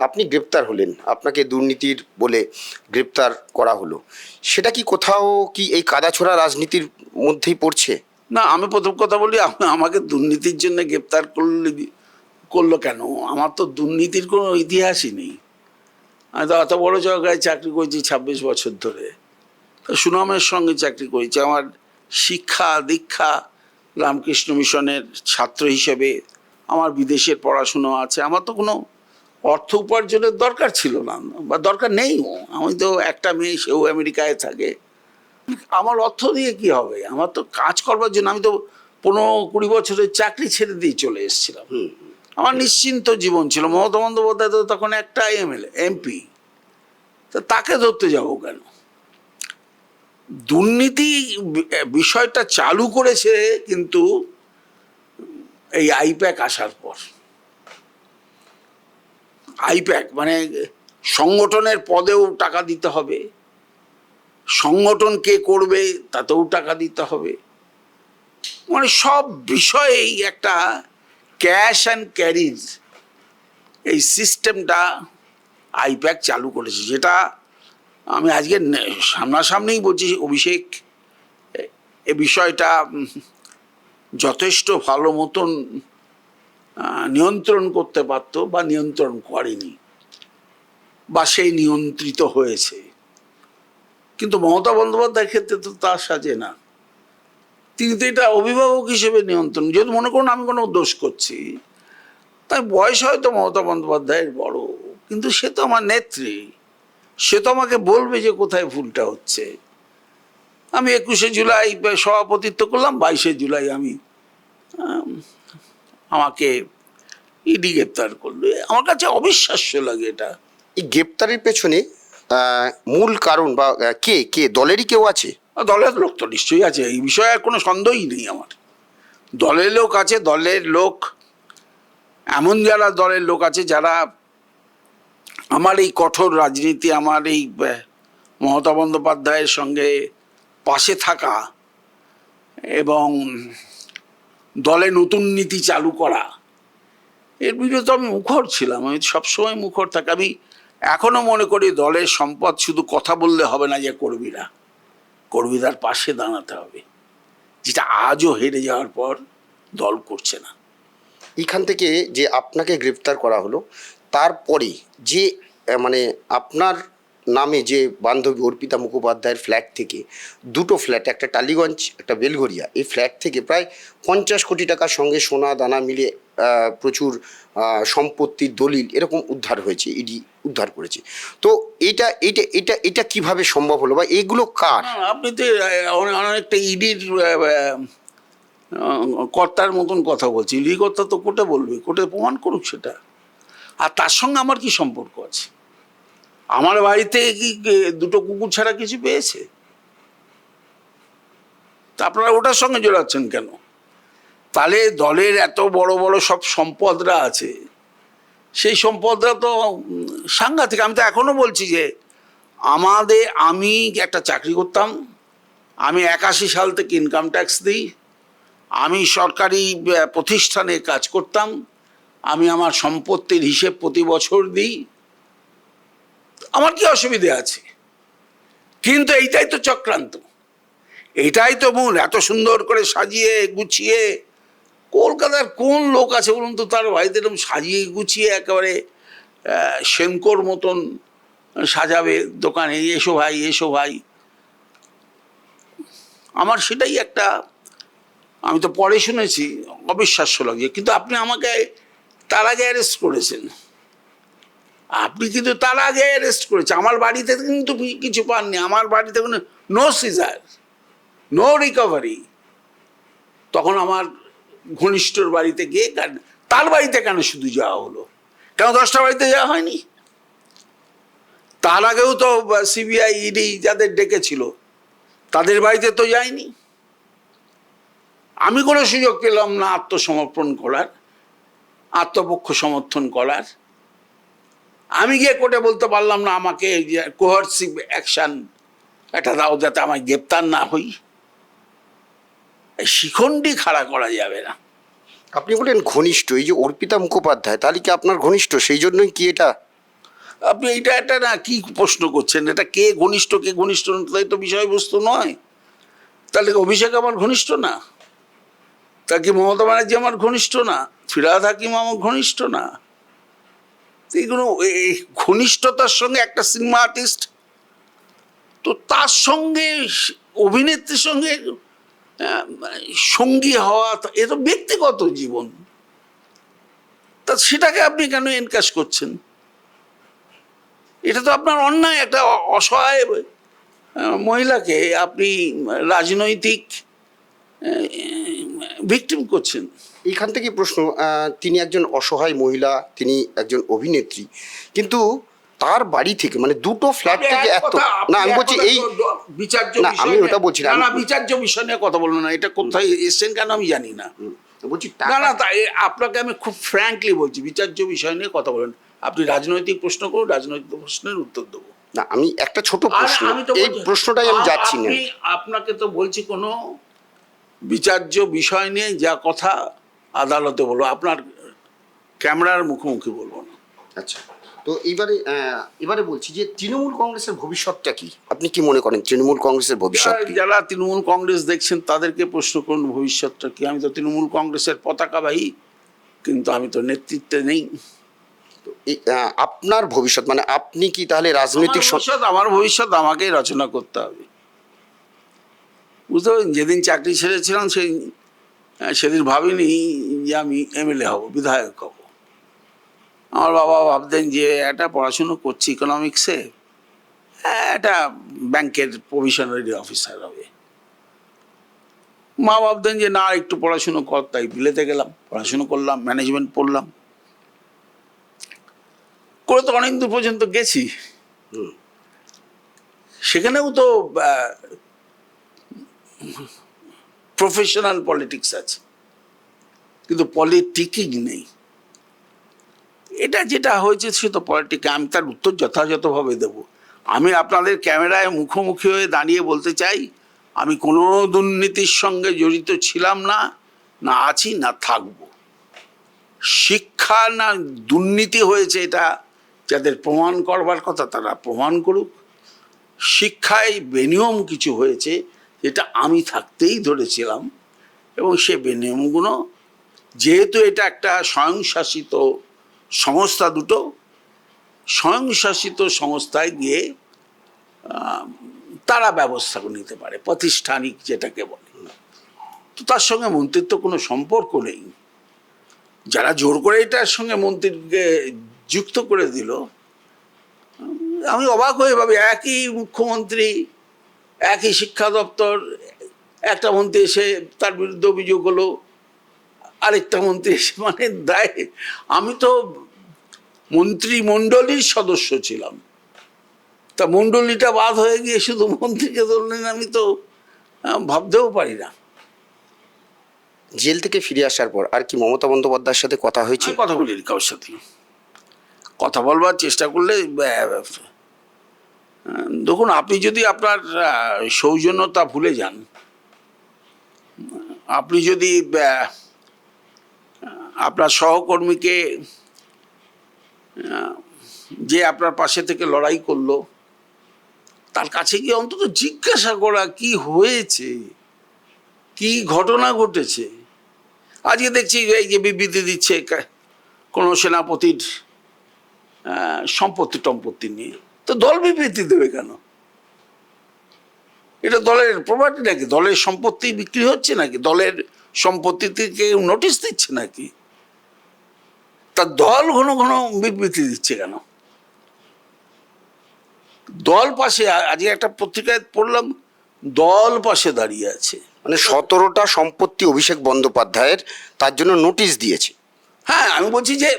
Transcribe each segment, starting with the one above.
আপনি গ্রেপ্তার হলেন, আপনাকে দুর্নীতির বলে গ্রেপ্তার করা হলো, সেটা কি কোথাও কি এই কাদাছোড়া রাজনীতির মধ্যেই পড়ছে? না, আমি প্রথম কথা বলি, আমাকে দুর্নীতির জন্য গ্রেপ্তার করলো কেন? আমার তো দুর্নীতির কোনো ইতিহাসই নেই। আমি তো এত বড় জায়গায় চাকরি করেছি 26 বছর ধরে, তো সুনামের সঙ্গে চাকরি করেছি। আমার শিক্ষা দীক্ষা রামকৃষ্ণ মিশনের ছাত্র হিসেবে, আমার বিদেশের পড়াশুনো আছে। আমার তো কোনো অর্থ উপার্জনের দরকার ছিল না, বা দরকার নেইও। আমি তো একটা মেয়ে, সেও আমেরিকায় থাকে। আমার অর্থ দিয়ে কি হবে? আমার তো কাজ করবার জন্য, আমি তো 15-20 বছরের চাকরি ছেড়ে দিয়ে চলে এসেছিলাম। আমার নিশ্চিন্ত জীবন ছিল। মমতা বন্দ্যোপাধ্যায় তো তখন একটা এমএলএ এমপি, তো তাকে ধরতে যাবো কেন? দুর্নীতি বিষয়টা চালু করেছে কিন্তু এই আইপ্যাক আসার পর। আইপ্যাক মানে সংগঠনের পদেও টাকা দিতে হবে, সংগঠন কে করবে তাতেও টাকা দিতে হবে, মানে সব বিষয়েই একটা ক্যাশ অ্যান্ড ক্যারিজ এই সিস্টেমটা আইপ্যাক চালু করেছে। যেটা আমি আজকে সামনাসামনিই বলছি, অভিষেক এ বিষয়টা যথেষ্ট ভালো মতন নিয়ন্ত্রণ করতে পারত, বা নিয়ন্ত্রণ করেনি, বা সেই নিয়ন্ত্রিত হয়েছে। কিন্তু মমতা বন্দ্যোপাধ্যায়ের ক্ষেত্রে তো তা সাজে না। তিনি তো এটা অভিভাবক হিসেবে নিয়ন্ত্রণ, যদি মনে করুন আমি কোনো দোষ করছি, তাই বয়স হয়তো মমতা বন্দ্যোপাধ্যায়ের বড়, কিন্তু সে তো আমার নেত্রী, সে তো আমাকে বলবে যে কোথায় ভুলটা হচ্ছে। আমি 21শে জুলাই সভাপতিত্ব করলাম, 22শে জুলাই আমাকে ইডি গ্রেপ্তার করলো। আমার কাছে অবিশ্বাস্য লাগে এটা। এই গ্রেপ্তারের পেছনে মূল কারণ বা কে কে দলেরই কেউ আছে? দলের লোক তো নিশ্চয়ই আছে, এই বিষয়ে আর কোনো সন্দেহই নেই আমার। দলের লোক আছে, দলের লোক এমন যারা দলের লোক আছে যারা আমার এই কঠোর রাজনীতি, আমার এই মমতা বন্দ্যোপাধ্যায়ের সঙ্গে পাশে থাকা এবং দলে নতুন নীতি চালু করা, এর বিরুদ্ধে আমি মুখর ছিলাম। আমি সবসময় মুখর থাকি। আমি এখনো মনে করি দলের সম্পদ শুধু কথা বললে হবে না, যে কর্মীদের পাশে দাঁড়াতে হবে, যেটা আজও হেরে যাওয়ার পর দল করছে না। এখান থেকে যে আপনাকে গ্রেপ্তার করা হলো, তারপরে যে মানে আপনার নামে যে বান্ধবী অর্পিতা মুখোপাধ্যায়ের ফ্ল্যাট থেকে দুটো ফ্ল্যাট, একটা টালিগঞ্জ একটা বেলঘরিয়া, এই ফ্ল্যাট থেকে প্রায় 50 কোটি টাকার সঙ্গে সোনা দানা মিলে প্রচুর সম্পত্তির দলিল এরকম উদ্ধার হয়েছে, ইডি উদ্ধার করেছে। তো এটা এটা এটা এটা কিভাবে সম্ভব হলো, বা এগুলো কার? আপনি তো অনেকটা ইডির কর্তার মতন কথা বলছি। ইডি কর্তা তো কোর্টে বলবে, কোর্টে প্রমাণ করুক সেটা। আর তার সঙ্গে আমার কি সম্পর্ক আছে? আমার বাড়িতে কি দুটো কুকুর ছাড়া কিছু পেয়েছে? তা আপনারা ওটার সঙ্গে জড়াচ্ছেন কেন? তাহলে দলের এত বড় বড় সব সম্পদরা আছে, সেই সম্পদরা তো সাংঘাতিক। আমি তো এখনো বলছি যে আমি একটা চাকরি করতাম, আমি 81 সাল থেকে ইনকাম ট্যাক্স দিই, আমি সরকারি প্রতিষ্ঠানে কাজ করতাম, আমি আমার সম্পত্তির হিসেব প্রতি বছর দিই, আমার কি অসুবিধে আছে? কিন্তু এইটাই তো চক্রান্ত, এটাই তো মূল। এত সুন্দর করে সাজিয়ে গুছিয়ে, কলকাতার কোন লোক আছে বলুন তো তার বাড়িতে এরকম সাজিয়ে গুছিয়ে একেবারে সেনকোর মতন সাজাবে দোকানে, এসো ভাই এসো ভাই। আমার সেটাই একটা, আমি তো পরে শুনেছি, অবিশ্বাস্য লাগে। কিন্তু আপনি আমাকে তার আগে অ্যারেস্ট করেছেন, আপনি কিন্তু তার আগে অ্যারেস্ট করেছেন। আমার বাড়িতে কিন্তু কিছু পাননি, আমার বাড়িতে কোনো নো সিজার, নো রিকভারি। তখন আমার ঘনিষ্ঠর বাড়িতে গিয়ে, তার বাড়িতে কেন শুধু যাওয়া হলো? কেন 10টা বাড়িতে যাওয়া হয়নি? তার আগেও তো সিবিআই ইডি যাদের ডেকেছিল তাদের বাড়িতে তো যায়নি। আমি কোনো সুযোগ পেলাম না আত্মসমর্পণ করার, আত্মপক্ষ সমর্থন করার। আমি গিয়ে কোর্টে বলতে পারলাম না আমাকে কোহার্সিভ অ্যাকশন একটা দাও, যাতে আমায় গ্রেপ্তার না হই। শিখণ্ডী খাড়া করা যাবে না। আপনি বলেন ঘনিষ্ঠ, এই যে অর্পিতা মুখোপাধ্যায়, তাহলে কি আপনার ঘনিষ্ঠ? সেই জন্যই কি এটা? আপনি এটা একটা না কি প্রশ্ন করছেন, এটা কে ঘনিষ্ঠ কে ঘনিষ্ঠ না, তাই তো বিষয়বস্তু নয়। তাহলে কি অভিষেক আমার ঘনিষ্ঠ না? তা কি মমতা ব্যানার্জি আমার ঘনিষ্ঠ না? ফিরহাদ হাকিম আমার ঘনিষ্ঠ না? এইগুলো এই ঘনিষ্ঠতার সঙ্গে একটা সিনেমা আর্টিস্ট, তো তার সঙ্গে অভিনেত্রীর সঙ্গে সঙ্গী হওয়া, এ তো ব্যক্তিগত জীবন। তা সেটাকে আপনি কেন এনকাশ করছেন? এটা তো আপনার অন্যায়। একটা অসহায় মহিলাকে আপনি রাজনৈতিক ভিকটিম করছেন। এইখান থেকে প্রশ্ন, তিনি একজন অসহায় মহিলা, তিনি একজন অভিনেত্রী, কিন্তু তার বাড়ি থেকে মানে দুটো ফ্ল্যাট থেকে এত, না আমি বলছি এই বিচার্য না, বিষয় আমি নিয়ে- ওটা বলছি না, না, আমি- না, বিচার্য বিষয় নিয়ে কথা বলবো না। এটা কোথায় এসছেন কেন আমি জানি না। বলছি না, না, তাই আপনাকে আমি খুব ফ্র্যাঙ্কলি বলছি, বিচার্য বিষয় নিয়ে কথা বলেন। আপনি রাজনৈতিক প্রশ্ন করুন, রাজনৈতিক প্রশ্নের উত্তর দেবো। না, আমি একটা ছোট আর প্রশ্ন, আমি তো এই বলছি- প্রশ্নটাই আমি যাচ্ছি না। আপনাকে তো বলছি কোনো বিচার্য বিষয় নিয়ে যা কথা আদালতে বলবো, আপনার ক্যামেরার মুখোমুখি বলবো না। আচ্ছা, তো এবারে বলছি যে তৃণমূল কংগ্রেসের ভবিষ্যৎটা কি? আপনি কি মনে করেন তৃণমূল কংগ্রেসের ভবিষ্যৎ কি? যারা তৃণমূল কংগ্রেস দেখছেন তাদেরকে প্রশ্ন করুন ভবিষ্যৎটা কি। আমি তো তৃণমূল কংগ্রেসের পতাকাবাহী, কিন্তু আমি তো নেতৃত্বে নেই। আপনার ভবিষ্যৎ মানে আপনি কি তাহলে রাজনৈতিক আমার ভবিষ্যৎ আমাকেই রচনা করতে হবে। বুঝতে পারছেন, যেদিন চাকরি ছেড়েছিলাম সেদিন ভাবিনি যে আমি এমএলএ হব, বিধায়ক হব। আমার বাবা ভাবতেন যে একটা পড়াশুনো করছি ইকোনমিক্সে, একটা ব্যাংকের প্রভিশনারি অফিসার হবে। মা ভাবতেন যে না, একটু পড়াশুনো কর, তাই বিলেতে গেলাম, পড়াশুনো করলাম, ম্যানেজমেন্ট পড়লাম, করে তো অনেক দূর পর্যন্ত গেছি। সেখানেও তো প্রফেশনাল পলিটিক্স আছে, কিন্তু পলিটিকিং নেই। এটা যেটা হয়েছে সে তো পলিটিক্স। আমি তার উত্তর যথাযথভাবে দেব। আমি আপনাদের ক্যামেরায় মুখোমুখি হয়ে দাঁড়িয়ে বলতে চাই, আমি কোনো দুর্নীতির সঙ্গে জড়িত ছিলাম না, না আছি, না থাকব। শিক্ষা না দুর্নীতি হয়েছে, এটা যাদের প্রমাণ করবার কথা তারা প্রমাণ করুক। শিক্ষায় বেনিয়ম কিছু হয়েছে যেটা আমি থাকতেই ধরেছিলাম, এবং সে বেনিয়মগুলো, যেহেতু এটা একটা স্বয়ংশাসিত সংস্থা, দুটো স্বয়ংশাসিত সংস্থায় গিয়ে তারা ব্যবস্থা নিতে পারে, প্রাতিষ্ঠানিক যেটাকে বলে। তো তার সঙ্গে মন্ত্রীর তো কোনো সম্পর্ক নেই। যারা জোর করে এটার সঙ্গে মন্ত্রীকে যুক্ত করে দিল, আমি অবাক হয়ে ভাবি, একই মুখ্যমন্ত্রী, একই শিক্ষা দপ্তর, একটা মন্ত্রী এসে তার বিরুদ্ধে অভিযোগ হলো, আরেকটা মন্ত্রী এসে মানে দায়। আমি তো মন্ত্রিমণ্ডলীর সদস্য ছিলাম, তা মণ্ডলীটা বাদ হয়ে গিয়ে শুধু মন্ত্রীকে ধরলেন, আমি তো ভাবতেও পারি না। জেল থেকে ফিরে আসার পর আর কি মমতা বন্দ্যোপাধ্যায়ের সাথে কথা হয়েছে? আমি কথা বলিনি কারোর সাথে। কথা বলবার চেষ্টা করলে দেখুন, আপনি যদি আপনার সৌজন্যতা ভুলে যান, আপনি যদি আপনার সহকর্মীকে, যে আপনার পাশে থেকে লড়াই করলো, তার কাছে গিয়ে অন্তত জিজ্ঞাসা করা কি হয়েছে, কি ঘটনা ঘটেছে। আজকে দেখছি এই যে বিবৃতি দিচ্ছে কোনো সেনাপতির সম্পত্তি নিয়ে, তো দল বিবৃতি দেবে কেন? এটা দলের প্রপার্টি নাকি? দলের সম্পত্তি বিক্রি হচ্ছে নাকি? দলের সম্পত্তিতে কেউ নোটিশ দিচ্ছে নাকি? তা দল ঘন ঘন বিবৃতি দিচ্ছে কেন? দল পাশে, আজকে একটা পত্রিকায় পড়লাম, দল পাশে দাঁড়িয়ে আছে। মানে 17টা সম্পত্তি অভিষেক বন্দ্যোপাধ্যায়ের, তার জন্য নোটিশ দিয়েছে। হ্যাঁ, আমি বলছি যে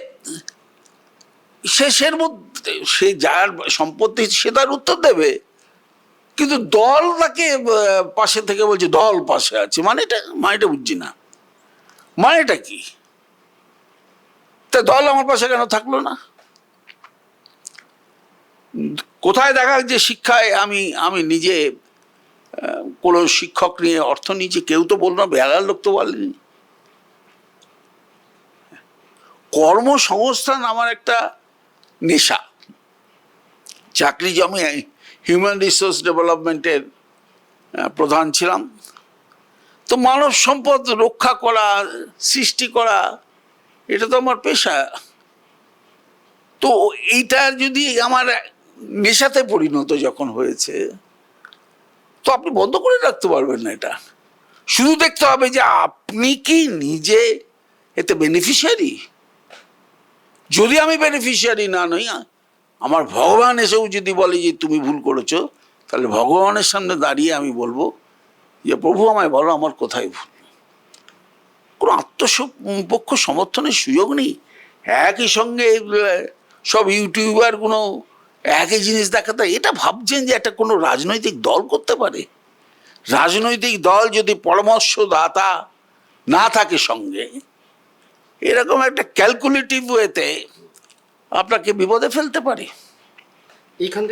শেষের মধ্যে সে যার সম্পত্তি সে তার উত্তর দেবে, কিন্তু দল তাকে পাশে থেকে বলছে দল পাশে আছে, মানেটা বুঝছি না, মানেটা কি? তা দল আমার পাশে কেন থাকলো না? কোথায় দেখা যে শিক্ষায় আমি নিজে কোনো শিক্ষক নিয়ে অর্থ নিয়েছি, কেউ তো বলল না, বেহালার লোক তো বলেনি। কর্মসংস্থান আমার একটা নেশা, চাকরি আমি হিউম্যান রিসোর্স ডেভেলপমেন্টের প্রধান ছিলাম। তো মানব সম্পদ রক্ষা করা, সৃষ্টি করা, এটা তো আমার পেশা। তো এইটা যদি আমার নেশাতে পরিণত যখন হয়েছে, তো আপনি বন্ধ করে রাখতে পারবেন না। এটা শুধু দেখতে হবে যে আপনি কি নিজে এতে বেনিফিশিয়ারি। যদি আমি বেনিফিশিয়ারি না নই, আমার ভগবান এসেও যদি বলে যে তুমি ভুল করেছো, তাহলে ভগবানের সামনে দাঁড়িয়ে আমি বলবো যে প্রভু আমায় বলো আমার কোথায় ভুল। কোনো আত্মপক্ষ সমর্থনের সুযোগ নেই। একই সঙ্গে সব ইউটিউবারগুলো একই জিনিস দেখাতে, এটা ভাবছেন যে একটা কোনো রাজনৈতিক দল করতে পারে? রাজনৈতিক দল যদি পরামর্শদাতা না থাকে সঙ্গে, এরকম একটা ক্যালকুলেটিভ ওয়েতে আপনাকে বিপদে ফেলতে পারে। এইখান থেকে